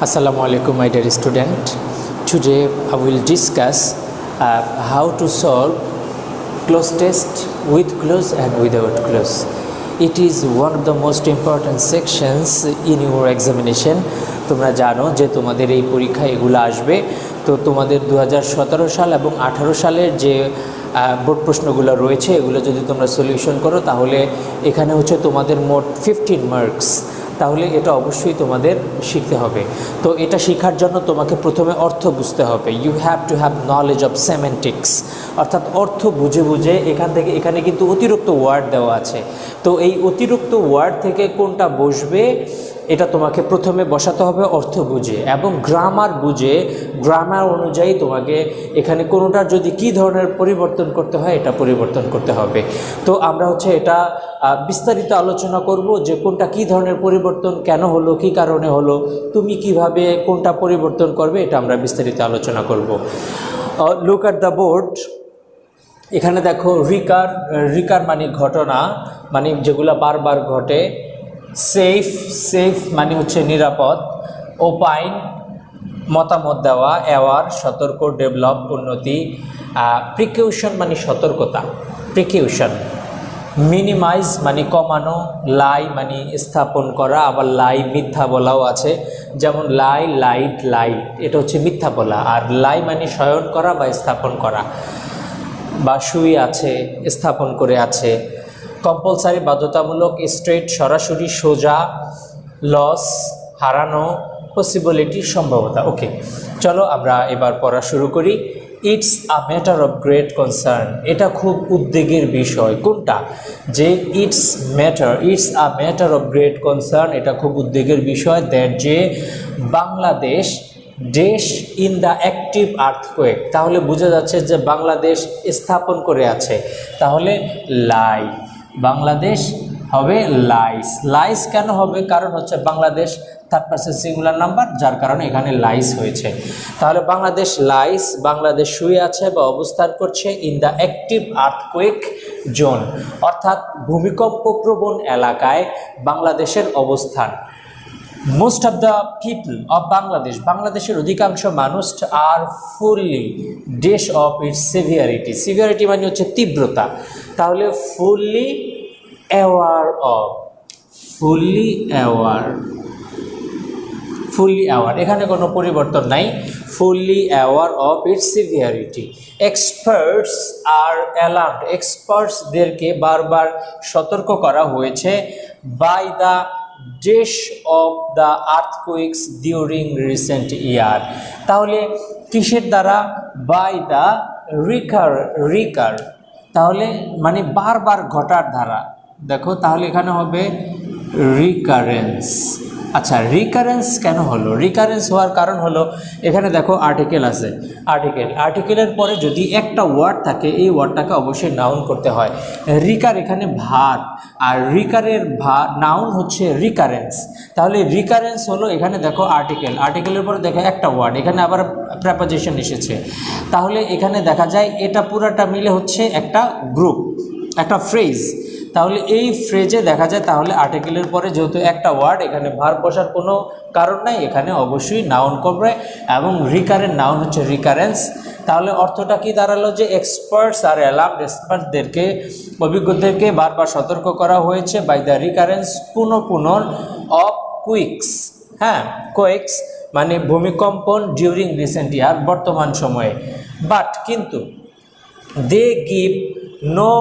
Assalamu alaikum, my dear student. Today I will discuss how to solve cloze test with cloze and without cloze. It is one of the most important sections in your examination. তোমরা জানো যে তোমাদের এই পরীক্ষা এগুলো আসবে, তো তোমাদের 2017 সাল এবং 18 সালের যে বোর্ড প্রশ্নগুলো রয়েছে এগুলো যদি তোমরা সলিউশন করো তাহলে এখানে হচ্ছে তোমাদের মোট 15 মার্কস। তাহলে এটা অবশ্যই তোমাদের শিখতে হবে। তো এটা শেখার জন্য তোমাকে প্রথমে অর্থ বুঝতে হবে। You have to have knowledge of semantics, অর্থাৎ অর্থ বুঝে বুঝে এখানে কিন্তু অতিরিক্ত ওয়ার্ড দেওয়া আছে। তো এই অতিরিক্ত ওয়ার্ড থেকে কোনটা বসবে এটা তোমাকে প্রথমে বসাতে হবে অর্থ বুঝে, এবং গ্রামার বুঝে গ্রামার অনুযায়ী তোমাকে এখানে কোনোটার যদি কী ধরনের পরিবর্তন করতে হয় এটা পরিবর্তন করতে হবে। তো আমরা হচ্ছে এটা বিস্তারিত আলোচনা করব যে কোনটা কী ধরনের পরিবর্তন, কেন হলো, কী কারণে হলো, তুমি কিভাবে কোনটা পরিবর্তন করবে, এটা আমরা বিস্তারিত আলোচনা করব। Look at the board. এখানে দেখো রিকার মানে ঘটনা, মানে যেগুলো বারবার ঘটে। সেফ মানে হচ্ছে নিরাপদ। ওপাইন মতামত দেওয়া। অ্যাওয়ার সতর্ক। ডেভেলপ উন্নতি। প্রিকিউশন মানে সতর্কতা, প্রিকিউশন। মিনিমাইজ মানে কমানো। লাই মানে স্থাপন করা, আবার লাই মিথ্যা বলাও আছে, যেমন লাইট, এটা হচ্ছে মিথ্যা বলা। আর লাই মানে শয়ন করা বা স্থাপন করা, বা শুয়ে আছে, স্থাপন করে আছে। কম্পালসারি বাধ্যতামূলক। স্ট্রেট সরাসরি, সোজা। লস হারানো। পসিবিলিটি সম্ভাবনা। ওকে, চলো আমরা এবার পড়া শুরু করি। It's a matter of great concern, এটা খুব উদ্বেগের বিষয়। কোনটা? যে it's a matter of great concern, এটা খুব উদ্বেগের বিষয়। দ্যাট যে Bangladesh in the active earthquake, তাহলে বোঝা যাচ্ছে যে বাংলাদেশ স্থাপন করে আছে, তাহলে লাই। বাংলাদেশ হবে লাইস কেন হবে? কারণ হচ্ছে Bangladesh third person singular number, যার কারণে এখানে লাইস হয়েছে। তাহলে বাংলাদেশ শুয়ে আছে বা অবস্থান করছে in the active earthquake zone, অর্থাৎ ভূমিকম্প প্রবণ এলাকায় বাংলাদেশের অবস্থান। Most of the people of বাংলাদেশের অধিকাংশ মানুষ আর fully dash of its severity মানে হচ্ছে তীব্রতা। তাহলে ফুললি অ্যাওয়ার, এখানে কোনো পরিবর্তন নাই। Fully aware of its severity. Experts are alarmed, এক্সপার্টসদেরকে বারবার সতর্ক করা হয়েছে। By the dash of the earthquakes during recent year, তাহলে কিসের দ্বারা? বাই দ্য রিকার, তাহলে মানে বারবার ঘটার দ্বারা। দেখো তাহলে এখানে হবে রিকারেন্স। আচ্ছা, রিকারেন্স কেন হলো? রিকারেন্স হওয়ার কারণ হলো এখানে দেখো আর্টিকেল আছে। আর্টিকেলের পরে যদি একটা ওয়ার্ড থাকে এই ওয়ার্ডটাকে অবশ্যই নাউন করতে হয়। রিকার এখানে ভার্ব, আর রিকারের নাউন হচ্ছে রিকারেন্স। তাহলে রিকারেন্স হলো এখানে দেখো আর্টিকেলের পরে দেখো একটা ওয়ার্ড, এখানে আবার প্রেপোজিশন এসেছে। তাহলে এখানে দেখা যায় এটা পুরাটা মিলে হচ্ছে একটা গ্রুপ, একটা ফ্রেজ। তাহলে এই ফ্রেজে দেখা যায় তাহলে আর্টিকেলের পরে যেহেতু একটা ওয়ার্ড, এখানে ভার্ব বসার কোনো কারণ নাই, এখানে অবশ্যই নাউন করবে, এবং রিকারের নাউন হচ্ছে রিকারেন্স। তাহলে অর্থটা কি দাঁড়ালো? যে এক্সপার্টস আর অ্যালার্মড, এক্সপার্টদেরকে অভিজ্ঞদেরকে বারবার সতর্ক করা হয়েছে বাই দ্য রিকারেন্স পুনঃ অফ কুইকস। হ্যাঁ, কুইকস মানে ভূমিকম্পন ডিউরিং রিসেন্ট ইয়ার, বর্তমান সময়ে। বাট কিন্তু they give no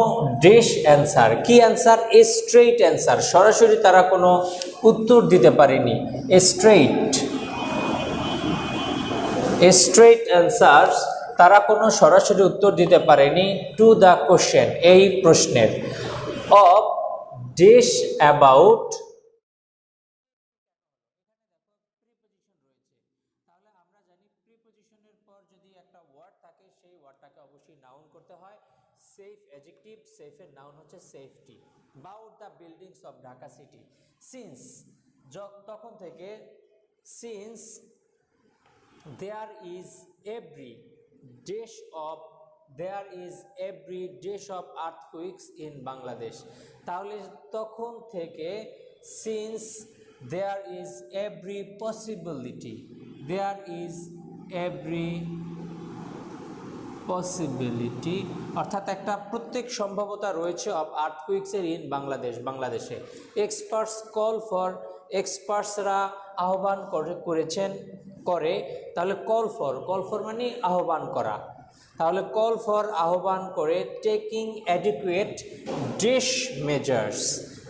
dash answer. কি অ্যান্সার? এ স্ট্রেইট অ্যান্সার, সরাসরি তারা কোনো উত্তর দিতে পারেনি। স্ট্রেইট অ্যান্সার, তারা কোনো সরাসরি উত্তর দিতে পারেনি টু দ্য কোশ্চেন, এই প্রশ্নের। অফ ডেশ অ্যাবাউট, তাহলে আমরা জানি প্রিপোজিশনের পর যদি একটা ওয়ার্ড থাকে সেই ওয়ার্ডটাকে অবশ্যই নাউন করতে হয়। সেফ অ্যাডজেক্টিভ, সেফের নাউন হচ্ছে safety. Bout the buildings of Dhaka city, since তখন থেকে, since there is every dash of earthquakes in Bangladesh, তাহলে তখন থেকে, since there is every possibility, there is every possibility অর্থাৎ একটা প্রত্যেক সম্ভাবনা রয়েছে অফ আর্থকুইকসের ইন বাংলাদেশে এক্সপার্টস কল ফর এক্সপার্টসরা আহ্বান করেছেন তাহলে কল ফর মানে আহ্বান করা, তাহলে কল ফর আহ্বান করে টেকিং অ্যাডিকুয়েট ডিশ মেজার্স,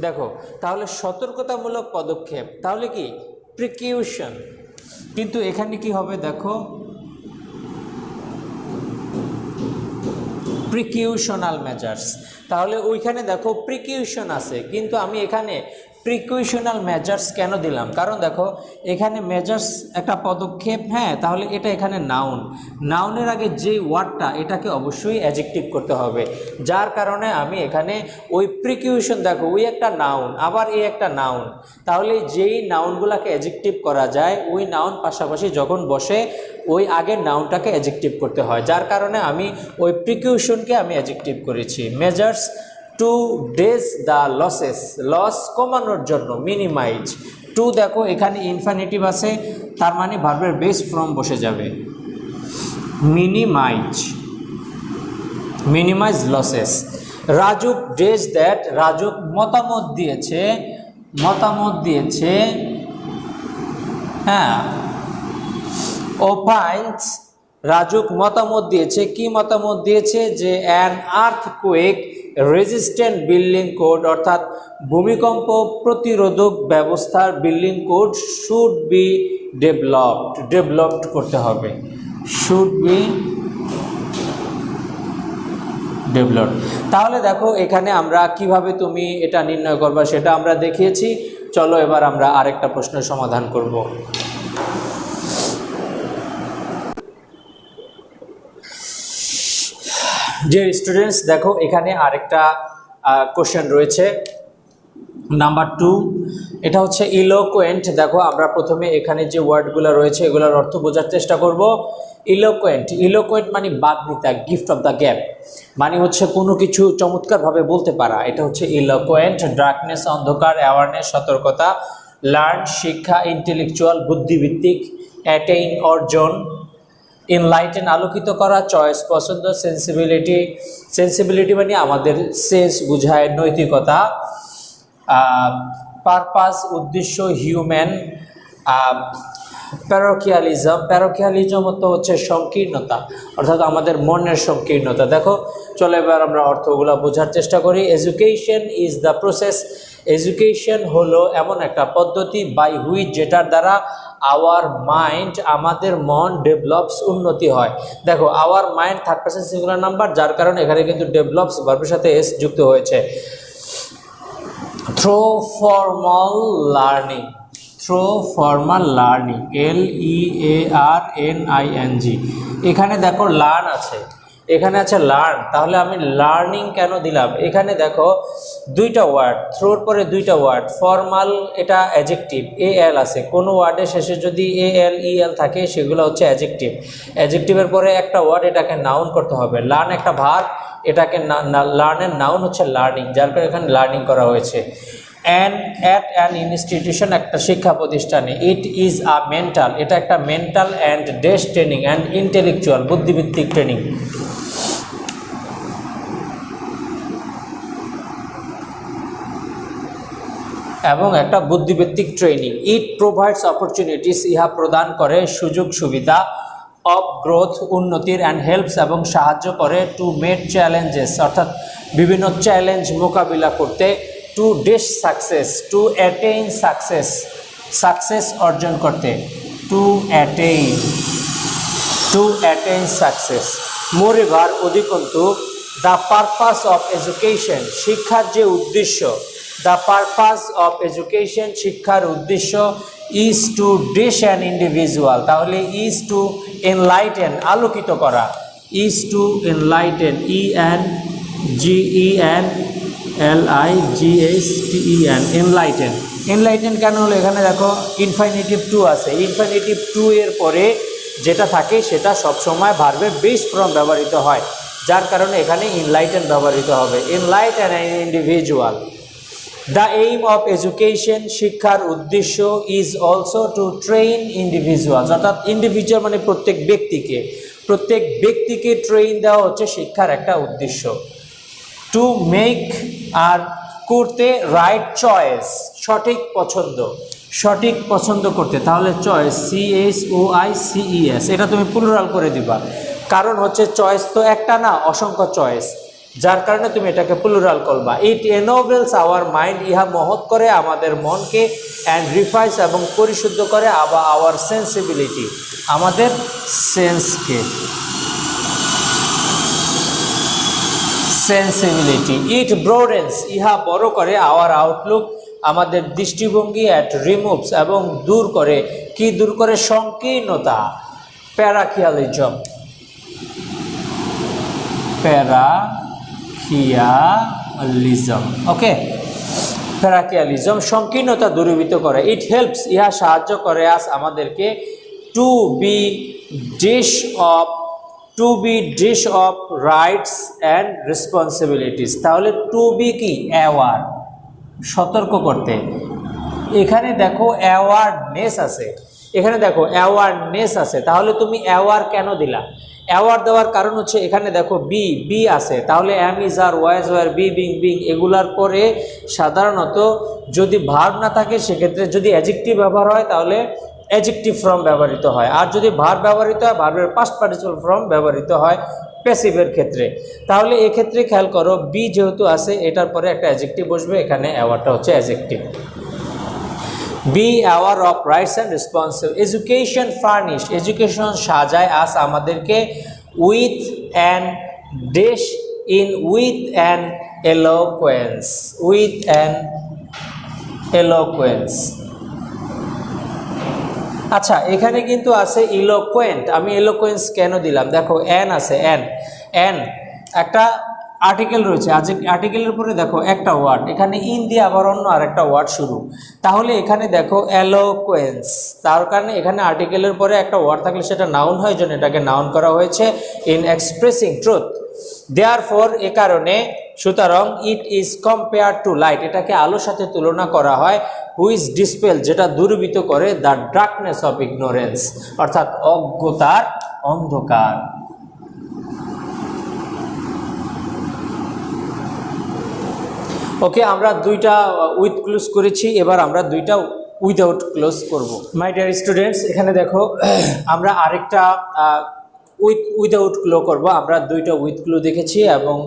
দেখো তাহলে সতর্কতামূলক পদক্ষেপ, তাহলে কি প্রিকিউশন, কিন্তু এখানে কি হবে দেখো প্রিকিউশনাল মেজার্স, তাহলে ওইখানে দেখো প্রিকিউশন আছে কিন্তু আমি এখানে প্রিকিউশনাল মেজার্স কেন দিলাম, কারণ দেখো এখানে মেজার্স একটা পদক্ষেপ, হ্যাঁ তাহলে এটা এখানে নাউনের আগে যে ওয়ার্ডটা এটাকে অবশ্যই অ্যাডজেক্টিভ করতে হবে, যার কারণে আমি এখানে ওই প্রিকিউশন, দেখো ওই একটা নাউন আবার এই একটা নাউন, তাহলে যেই নাউনগুলোকে অ্যাডজেক্টিভ করা যায় ওই নাউন পাশাপাশি যখন বসে ওই আগের নাউনটাকে অ্যাডজেক্টিভ করতে হয়, যার কারণে আমি ওই প্রিকিউশনকে আমি অ্যাডজেক্টিভ করেছি। Measures to dash the loss কমানোর জন্য, মিনিমাইজ, টু দেখো এখানে ইনফিনিটিভ আছে তার মানে ভার্বের বেস ফর্ম বসে যাবে, minimise losses. Raju dash that, Raju মতামত দিয়েছে, হ্যাঁ ওপাইন্স, রাজুক মতামত দিয়েছে, কি মতামত দিয়েছে যে an earthquake resistant building code অর্থাৎ ভূমিকম্প প্রতিরোধক ব্যবস্থার building code should be developed করতে হবে, শুড বি ডেভেলপড। তাহলে দেখো এখানে আমরা কিভাবে তুমি এটা নির্ণয় করবা সেটা আমরা দেখিয়েছি, চলো এবার আমরা আরেকটা প্রশ্নের সমাধান করব। ডিয়ার স্টুডেন্টস, দেখো এখানে আরেকটা কোশ্চেন রয়েছে নাম্বার 2, এটা হচ্ছে ইলোকুয়েন্ট। দেখো আমরা প্রথমে এখানে যে ওয়ার্ডগুলো রয়েছে এগুলোর অর্থ বোঝার চেষ্টা করব। ইলোকুয়েন্ট মানে বাগ্মিতা, গিফট অফ দ্য গ্যাপ, মানে হচ্ছে কোনো কিছু চমৎকারভাবে বলতে পারা, এটা হচ্ছে ইলোকুয়েন্ট। ডার্কনেস অন্ধকার, অ্যাওয়ারনেস সতর্কতা, লার্ন শিক্ষা, ইন্টেলেকচুয়াল বুদ্ধিভিত্তিক, অ্যাটেইন অর্জন, এনলাইটেন আলোকিত করা, চয়েস পছন্দ, সেন্সিবিলিটি মানে আমাদের সেন্স বুঝায়, নৈতিকতা, পারপাস উদ্দেশ্য, হিউম্যান, প্যারোকিয়ালিজম হচ্ছে সংকীর্ণতা অর্থাৎ আমাদের মনের সংকীর্ণতা। দেখো চলো এবার আমরা অর্থগুলো বোঝার চেষ্টা করি। Education is the process, education হলো এমন একটা পদ্ধতি বাই হুইচ যেটার দ্বারা আওয়ার মাইন্ড আমাদের মন ডেভেলপস উন্নতি হয়। দেখো our mind third person singular number, যার কারণে এখানে কিন্তু ডেভেলপস ভার্বের সাথে এস যুক্ত হয়েছে। থ্রো ফর্মাল লার্নিং, LEARNING, এখানে দেখো লার্ন আছে, এখানে আছে লার্ন, তাহলে আমি লার্নিং কেন দিলাম, এখানে দেখো দুইটা ওয়ার্ড, থ্রোর পরে দুইটা ওয়ার্ড, ফর্মাল এটা অ্যাডজেক্টিভ, AL আছে, কোনো ওয়ার্ডের শেষে যদি ALEL থাকে সেগুলো হচ্ছে অ্যাডজেক্টিভ, অ্যাডজেক্টিভের পরে একটা ওয়ার্ড এটাকে নাউন করতে হবে, লার্ন একটা ভার্ব, এটাকে লার্নের নাউন হচ্ছে লার্নিং, যার কারণে এখানে লার্নিং করা হয়েছে। অ্যাট অ্যান ইনস্টিটিউশন একটা শিক্ষা প্রতিষ্ঠানে, ইট ইজ আ মেন্টাল, এটা একটা mental and dash training and intellectual বুদ্ধিভিত্তিক ট্রেনিং। এবং একটা বুদ্ধিভিত্তিক ট্রেনিং। ইট প্রোভাইডস অপরচুনিটিস, ইহা প্রদান করে সুযোগ সুবিধা, অফ গ্রোথ উন্নতির, অ্যান্ড হেল্পস এবং সাহায্য করে, টু মেট চ্যালেঞ্জেস অর্থাৎ বিভিন্ন চ্যালেঞ্জ মোকাবিলা করতে, to dash success, to attain success, success অর্জন করতে, টু অ্যাটেইন সাকসেস। মোরেভার অধিকন্তু, দ্য পারপাস অফ এডুকেশন শিক্ষার যে উদ্দেশ্য, দ্য পারপাস অফ এডুকেশন শিক্ষার উদ্দেশ্য, is to dash an individual, তাহলে ইজ টু এনলাইটেন আলোকিত করা, is to enlighten, ENGENLIGHTEN, enlighten. Enlighten কেন হলো, এখানে দেখো ইনফিনিটিভ টু আছে, ইনফিনিটিভ টু এর পরে যেটা থাকে সেটা সবসময় ভার্বের বেস ফর্ম ব্যবহৃত হয়, যার কারণে এখানে এনলাইটেন ব্যবহৃত হবে, enlighten an individual. The aim of education, শিক্ষার উদ্দেশ্য, is also to train individuals, অর্থাৎ ইন্ডিভিজুয়াল মানে প্রত্যেক ব্যক্তিকে ট্রেন দেওয়া হচ্ছে শিক্ষার একটা উদ্দেশ্য। টু মেক আর করতে, রাইট চয়েস সঠিক পছন্দ করতে, তাহলে চয়েস CHOICES, এটা তুমি প্লুরাল করে দিবা, কারণ হচ্ছে চয়েস তো একটা না, অসংখ্য চয়েস, যার কারণে তুমি এটাকে প্লুরাল করবা। ইট এনোবেলস আওয়ার মাইন্ড, ইহা মহৎ করে আমাদের মনকে, অ্যান্ড রিফাইন্স এবং পরিশুদ্ধ করে আওয়ার সেন্সিবিলিটি, আমাদের সেন্সকে, সেন্সিবিলিটি। ইট ব্রোডেন্স, ইহা বড় করে আওয়ার আউটলুক, আমাদের দৃষ্টিভঙ্গি, অ্যাট রিমুভস এবং দূর করে, কি দূর করে, সংকীর্ণতা, প্যারাখিয়ালিজম, ওকে, প্যারাখিয়ালিজম, সংকীর্ণতা দূরীভূত করে। ইট হেল্পস, ইহা সাহায্য করে আস আমাদেরকে, to be dash of rights and responsibilities, তাহলে টু বি কি, অ্যাওয়ার, সতর্ক করতে। এখানে দেখো অ্যাওয়ারনেস আছে, তাহলে তুমি অ্যাওয়ার কেন দিলা? অ্যাওয়ার দেওয়ার কারণ হচ্ছে এখানে দেখো বি আছে, তাহলে am, is, are, was, were, be, being এগুলার পরে সাধারণত যদি ভার্ব না থাকে সেক্ষেত্রে যদি অ্যাডজেক্টিভ ব্যবহার হয় তাহলে অ্যাডজেক্টিভ ফর্ম ব্যবহৃত হয়, আর যদি ভার্ব ব্যবহৃত হয় ভার্বের পাস্ট পার্টিসিপল ফর্ম ব্যবহৃত হয় প্যাসিভের ক্ষেত্রে। তাহলে এক্ষেত্রে খেয়াল করো বি যেহেতু আছে এটার পরে একটা অ্যাডজেক্টিভ বসবে, এখানে অ্যাওয়ারটা হচ্ছে adjective. Be aware of rights and responsible. Education furnish, education সাজায় আস আমাদেরকে, with an dash in, with an eloquence, আচ্ছা এখানে কিন্তু আছে ইলোকুয়েন্ট, আমি এলোকুয়েন্স কেন দিলাম? দেখো অ্যান আছে, অ্যান একটা আর্টিকেল রয়েছে, আর্টিকেলের পরে দেখো একটা ওয়ার্ড, এখানে ইন দিয়ে আবার অন্য আরেকটা ওয়ার্ড শুরু, তাহলে এখানে দেখো এলোকুয়েন্স, তার কারণে এখানে আর্টিকেলের পরে একটা ওয়ার্ড থাকলে সেটা নাউন হয়, জন্য এটাকে নাউন করা হয়েছে, ইন এক্সপ্রেসিং ট্রুথ। দেয়ারফর, এ কারণে, সুতরাং, it is compare to light, এটাকে আলোর সাথে তুলনা করা হয়, হুইচ ডিসপেল, যেটা দূরীভূত করে, দ্য ডার্কনেস অফ ইগনোরেন্স, অর্থাৎ অজ্ঞতার অন্ধকার। ওকে, আমরা দুইটা উইথ ক্লোজ করেছি, এবার আমরা দুইটা উইদাউট ক্লোজ করব। মাই ডিয়ার স্টুডেন্টস, এখানে দেখো আমরা আরেকটা উইদাউট ক্লো করব। আমরা দুইটা উইথ ক্লো দেখেছি এবং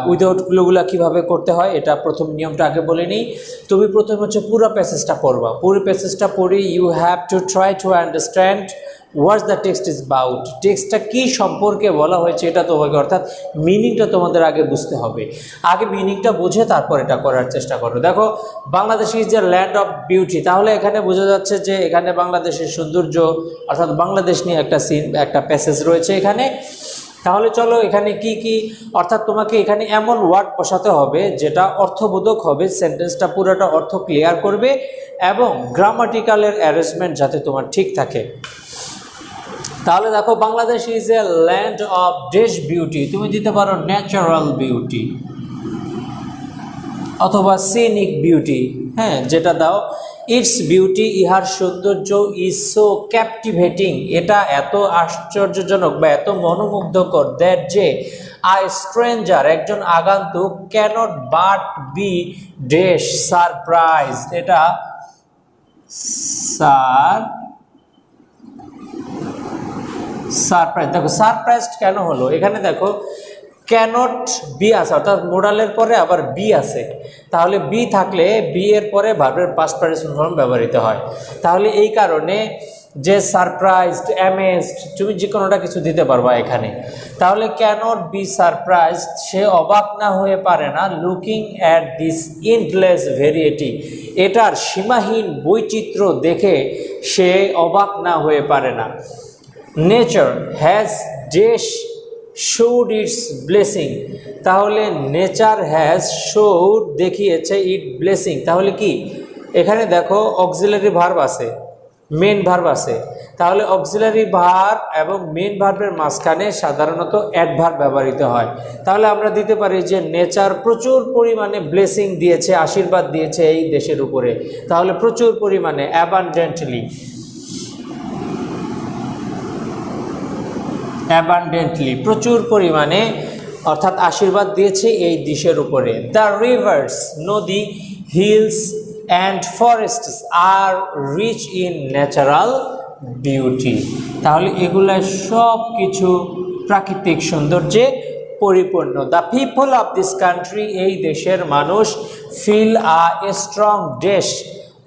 উইদাউট ক্লোগুলো কীভাবে করতে হয় এটা প্রথম নিয়মটা আগে বলে নিই। তুমি প্রথম হচ্ছে পুরো প্যাসেজটা পড়বা, পুরো প্যাসেজটা পড়ে you have to try to understand what's the text is about, টেক্সটটা কী সম্পর্কে বলা হয়েছে এটা তোমাকে, অর্থাৎ মিনিংটা তোমাদের আগে বুঝতে হবে, আগে মিনিংটা বুঝে তারপর এটা করার চেষ্টা করো। দেখো Bangladesh is the land of beauty, তাহলে এখানে বোঝা যাচ্ছে যে এখানে বাংলাদেশের সৌন্দর্য অর্থাৎ বাংলাদেশ নিয়ে একটা প্যাসেজ রয়েছে এখানে। তাহলে চলো এখানে কি অর্থাৎ তোমাকে এখানে এমন ওয়ার্ড বসাতে হবে যেটা অর্থবোধক হবে, সেন্টেন্সটা পুরোটা অর্থ ক্লিয়ার করবে এবং গ্রামাটিক্যালের অ্যারেঞ্জমেন্ট যাতে তোমার ঠিক থাকে। তাহলে দেখো Bangladesh is a land of dash beauty, তুমি দিতে পারো ন্যাচারাল বিউটি অথবা সিনিক বিউটি, হ্যাঁ যেটা দাও। ইটস বিউটি, ইহার সৌন্দর্য, ইজ সো ক্যাপটিভেটিং, এটা এত আশ্চর্যজনক বা এত মনোমুগ্ধকর, দ্যাট যে আই স্ট্রেঞ্জার, একজন আগন্তুক, cannot but be dash surprise, এটা সারপ্রাইজ। দেখো সারপ্রাইজড কেন হলো, এখানে দেখো ক্যানট বি আছে অর্থাৎ মোডালের পরে আবার বি আছে, তাহলে বি থাকলে বি এর পরে ভার্বের পাস্ট পার্টিসিপল ফর্ম ব্যবহৃত হয়। তাহলে এই কারণে যে সারপ্রাইজড, অ্যামেজড, তুমি যে কোনোটা কিছু দিতে পারবা এখানে। তাহলে ক্যানট বি সারপ্রাইজড, সে অবাক না হয়ে পারে না, লুকিং অ্যাট দিস এন্ডলেস ভেরিয়েটি, এটার সীমাহীন বৈচিত্র্য দেখে সে অবাক না হয়ে পারে না। Nature has dash showed it's blessing, তাহলে নেচার হ্যাজ শোড দেখিয়েছে, ইট ব্লেসিং, তাহলে কি এখানে দেখো অক্সিলারি ভার্ব আছে, মেন ভার্ব আছে, তাহলে অক্সিলারি ভার্ব এবং মেইন ভার্বের মাঝখানে সাধারণত অ্যাডভার্ব ব্যবহৃত হয়। তাহলে আমরা দিতে পারি যে নেচার প্রচুর পরিমাণে ব্লেসিং দিয়েছে, আশীর্বাদ দিয়েছে এই দেশের উপরে। তাহলে প্রচুর পরিমাণে, অ্যাবান্ডেন্টলি, প্রচুর পরিমাণে অর্থাৎ আশীর্বাদ দিয়েছে এই দেশের উপরে। দ্য রিভার্স, নদী, hills and forests are rich in natural beauty. তাহলে এগুলা সব কিছু প্রাকৃতিক সৌন্দর্যে পরিপূর্ণ। The people of this country, এই দেশের মানুষ, feel a strong dash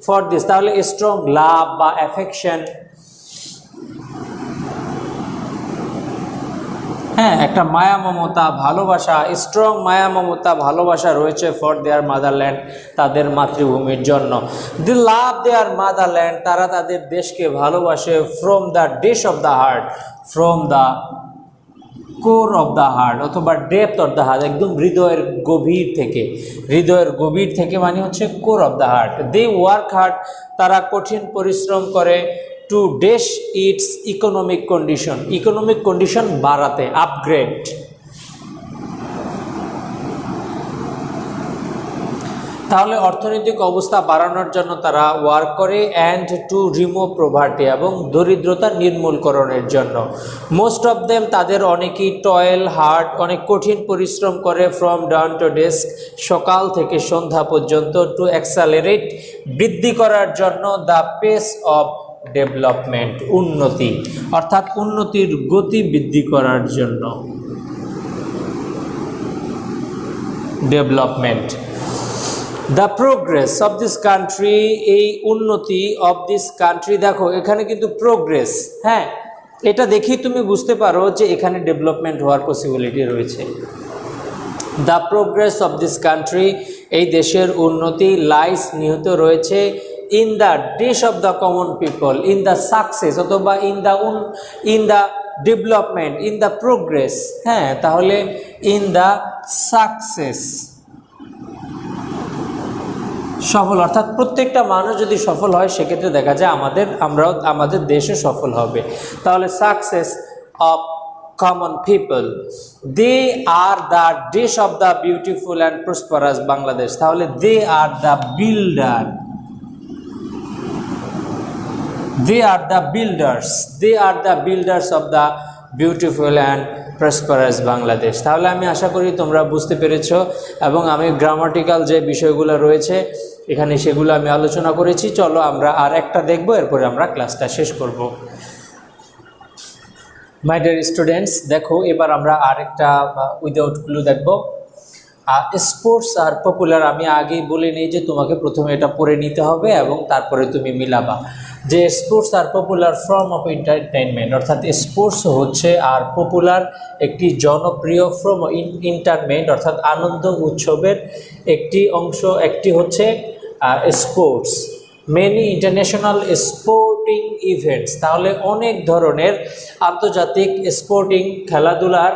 for this. তাহলে স্ট্রং লাভ বা অ্যাফেকশন, হ্যাঁ, একটা মায়া মমতা, ভালোবাসা, স্ট্রং মায়া মমতা, ভালোবাসা রয়েছে ফর দেয়ার মাদারল্যান্ড, তাদের মাতৃভূমির জন্য। দি লাভ দেয়ার মাদারল্যান্ড, তারা তাদের দেশকে ভালোবাসে। From the dash of the heart, from the core of the heart অথবা ডেপথ অফ দ্য হার্ট, একদম হৃদয়ের গভীর থেকে। হৃদয়ের গভীর থেকে মানে হচ্ছে core of the heart. They work hard, তারা কঠিন পরিশ্রম করে। To dash its economic condition, economic condition বাড়াতে, আপগ্রেড। তাহলে অর্থনৈতিক অবস্থা বাড়ানোর জন্য তারা ওয়ার্ক করে। অ্যান্ড টু রিমুভ পভার্টি, এবং দরিদ্রতা নির্মূলকরণের জন্য। মোস্ট অফ দেম, তাদের অনেকেই টয়েল হার্ড, অনেক কঠিন পরিশ্রম করে। ফ্রম ডাউন টু ডেস্ক, সকাল থেকে সন্ধ্যা পর্যন্ত। টু অ্যাক্সেলারেট, বৃদ্ধি করার জন্য। দ্য পেস অফ ডেভেলপমেন্ট, উন্নতি, অর্থাৎ উন্নতির গতি বৃদ্ধি করার জন্য। Development. The progress of this country, এই উন্নতি অফ দিস কান্ট্রি। দেখো এখানে কিন্তু প্রোগ্রেস, হ্যাঁ, এটা দেখেই তুমি বুঝতে পারো যে এখানে ডেভেলপমেন্ট হওয়ার পসিবিলিটি রয়েছে। The progress of this country, এই দেশের উন্নতি। লাইস, নিহিত রয়েছে। In the dash of the common people, in the success অথবা in the development, in the progress, হ্যাঁ, তাহলে ইন দ্য সাকসেস, সফল, অর্থাৎ প্রত্যেকটা মানুষ যদি সফল হয় সেক্ষেত্রে দেখা যায় আমাদের দেশও সফল হবে। তাহলে success of common people. They are the dash of the beautiful and prosperous Bangladesh. তাহলে they are the builder, they are the builders of the beautiful and prosperous Bangladesh। তাহলে আমি আশা করি তোমরা বুঝতে পেরেছো, এবং আমি গ্রামাটিক্যাল যে বিষয়গুলো রয়েছে এখানে সেগুলো আমি আলোচনা করেছি। চলো আমরা আর একটা দেখবো, এরপরে আমরা ক্লাসটা শেষ করব। মাই ডিয়ার স্টুডেন্টস, দেখো এবার আমরা আরেকটা উইদাউট ক্লু দেখব। স্পোর্টস আর পপুলার, আমি আগেই বলে নিই যে তোমাকে প্রথমে এটা পড়ে নিতে হবে এবং তারপরে তুমি মিলাবা যে sports are popular form of entertainment, অর্থাৎ স্পোর্টস হচ্ছে আর পপুলার একটি জনপ্রিয় ফর্ম এন্টারটেইনমেন্ট অর্থাৎ আনন্দ উৎসবের একটি অংশ। একটি হচ্ছে sports, many international sporting events. তাহলে অনেক ধরনের আন্তর্জাতিক স্পোর্টিং খেলাধুলার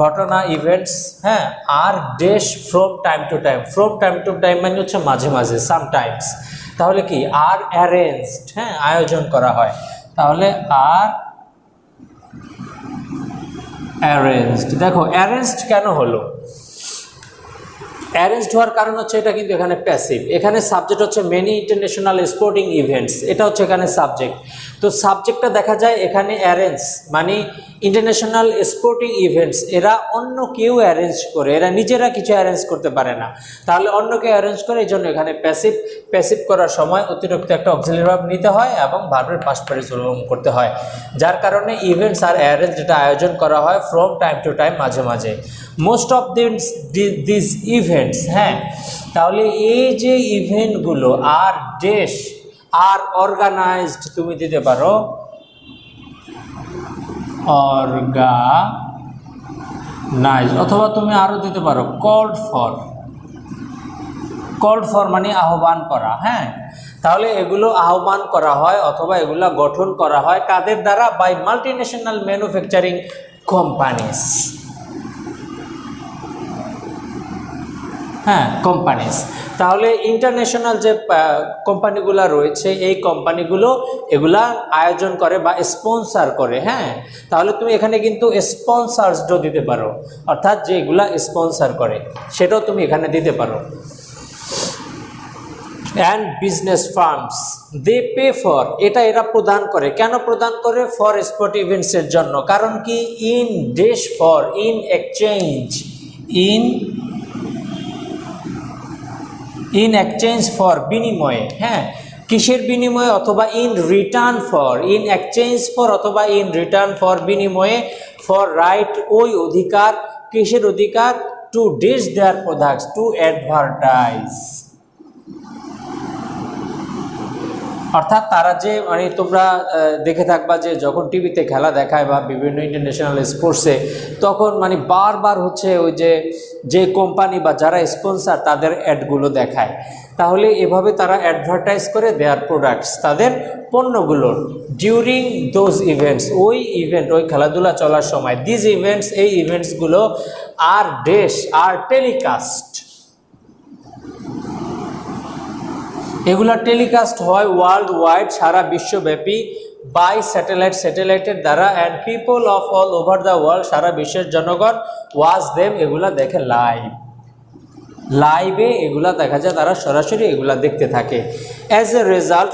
ঘটনা, ইভেন্টস, হ্যাঁ, are dash from time to time. From time to time মানে হচ্ছে মাঝে মাঝে, সামটাইমস। তাহলে কি আর অ্যারেঞ্জড, হ্যাঁ, আয়োজন করা হয়। তাহলে আর অ্যারেঞ্জড। দেখো অ্যারেঞ্জড কেন হলো? অ্যারেঞ্জড হওয়ার কারণ হচ্ছে এটা কিন্তু এখানে প্যাসিভ, এখানে সাবজেক্ট হচ্ছে মেনি ইন্টারন্যাশনাল স্পোর্টিং ইভেন্টস, এটা হচ্ছে এখানে সাবজেক্ট। তো সাবজেক্টটা দেখা যায় এখানে অ্যারেঞ্জ মানে ইন্টারন্যাশনাল স্পোর্টিং ইভেন্টস, এরা অন্য কেউ অ্যারেঞ্জ করে, এরা নিজেরা কিছু অ্যারেঞ্জ করতে পারে না, তাহলে অন্য কেউ অ্যারেঞ্জ করে। এই জন্য এখানে প্যাসিভ, প্যাসিভ করার সময় অতিরিক্ত একটা অক্সিলারি ভার্ব নিতে হয় এবং ভার্বের পাস্ট পার্টিসিপল করতে হয়, যার কারণে ইভেন্টস আর অ্যারেঞ্জ যেটা আয়োজন করা হয় ফ্রম টাইম টু টাইম, মাঝে মাঝে। মোস্ট অফ দিস ইভেন্টস, হ্যাঁ, তাহলে এই যে ইভেন্টগুলো আর ডেশ আর অর্গানাইজড, তুমি দিতে পারো অর্গানাইজ, অথবা তুমি আরো দিতে পারো কল্ড ফর। কল্ড ফর মানে আহ্বান করা, হ্যাঁ, তাহলে এগুলো আহ্বান করা হয় অথবা এগুলো গঠন করা হয় কাদের দ্বারা? By multinational manufacturing companies. হ্যাঁ, কোম্পানিজ। তাহলে ইন্টারন্যাশনাল যে কোম্পানিগুলো রয়েছে এই কোম্পানিগুলো এগুলা আয়োজন করে বা স্পন্সর করে। হ্যাঁ, তাহলে তুমি এখানে কিন্তু স্পন্সরসও দিতে পারো, অর্থাৎ যেগুলা স্পন্সর করে সেটাও তুমি এখানে দিতে পারো। And business firms they pay for, এটা এরা প্রদান করে। কেন প্রদান করে? ফর স্পোর্ট ইভেন্টসের জন্য। কারণ কি? In dash for, in exchange, in exchange for, বিনিময়ে। হ্যাঁ, কিসের বিনিময়ে? অথবা in return for, in exchange for অথবা ইন রিটার্ন ফর, বিনিময়ে। ফর রাইট, ওই অধিকার। কিসের অধিকার? To dash their products, to advertise. অর্থাৎ তারা যে মানে তোমরা দেখে থাকবা যে যখন টিভিতে খেলা দেখায় বা বিভিন্ন ইন্টারন্যাশনাল স্পোর্টসে, তখন মানে বারবার হচ্ছে ওই যে কোম্পানি বা যারা স্পন্সর তাদের অ্যাডগুলো দেখায়। তাহলে এভাবে তারা অ্যাডভার্টাইজ করে দেয়ার প্রোডাক্টস, তাদের পণ্যগুলোর। ডিউরিং দোজ ইভেন্টস, ওই ইভেন্ট, ওই খেলাধুলা চলার সময়। দিজ ইভেন্টস, এই ইভেন্টসগুলো আর টেলিকাস্ট, এগুলা টেলিকাস্ট হয় ওয়ার্ল্ড ওয়াইড, সারা বিশ্বব্যাপী। বাই স্যাটেলাইটের দ্বারা। And people of all over the world, সারা বিশ্বের জনগণ। ওয়াচ দেম, এগুলা দেখে লাইভে এগুলা দেখা যায়, তারা সরাসরি এগুলা দেখতে থাকে। অ্যাজ এ রেজাল্ট,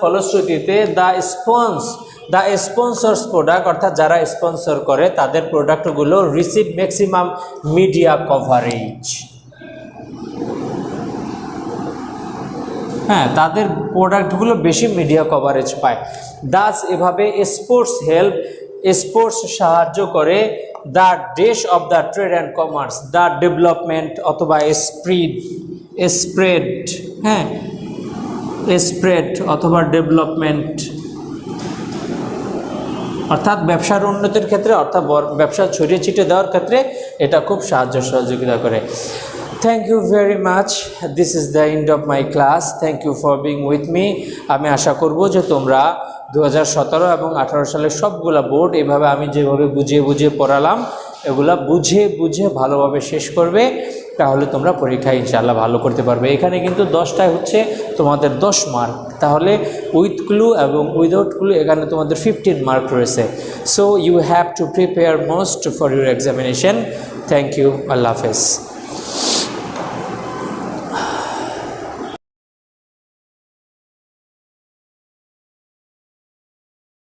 ফলশ্রুতিতে দ্য স্পন্সর্স প্রোডাক্ট, অর্থাৎ যারা স্পন্সর করে তাদের প্রোডাক্টগুলো রিসিভ ম্যাক্সিমাম মিডিয়া কভারেজ। হ্যাঁ, তাদের প্রোডাক্টগুলো বেশি মিডিয়া কভারেজ পায়। দাস, এভাবে স্পোর্টস সাহায্য করে the dash of the trade and commerce, the development অথবা স্প্রেড অথবা ডেভেলপমেন্ট, অর্থাৎ ব্যবসার উন্নতির ক্ষেত্রে, অর্থাৎ ব্যবসা ছড়িয়ে ছিটিয়ে দেওয়ার ক্ষেত্রে এটা খুব সহযোগিতা করে। Thank you very much. This is the end of my class. Thank you for being with me. আমি আশা করব যে তোমরা 2017 এবং 2018 সালের সবগুলা বোর্ড এভাবে আমি যেভাবে বুঝিয়ে পড়ালাম এগুলা বুঝে ভালোভাবে শেষ করবে, তাহলে তোমরা পরীক্ষায় ইনশাআল্লাহ ভালো করতে পারবে। এখানে কিন্তু 10টায় হচ্ছে তোমাদের 10 মার্ক, তাহলে উইথ ক্লু এবং উইদাউট ক্লু এখানে তোমাদের 15 মার্ক রয়েছে। So you have to prepare most for your examination. Thank you, আল্লাহ হাফেজ।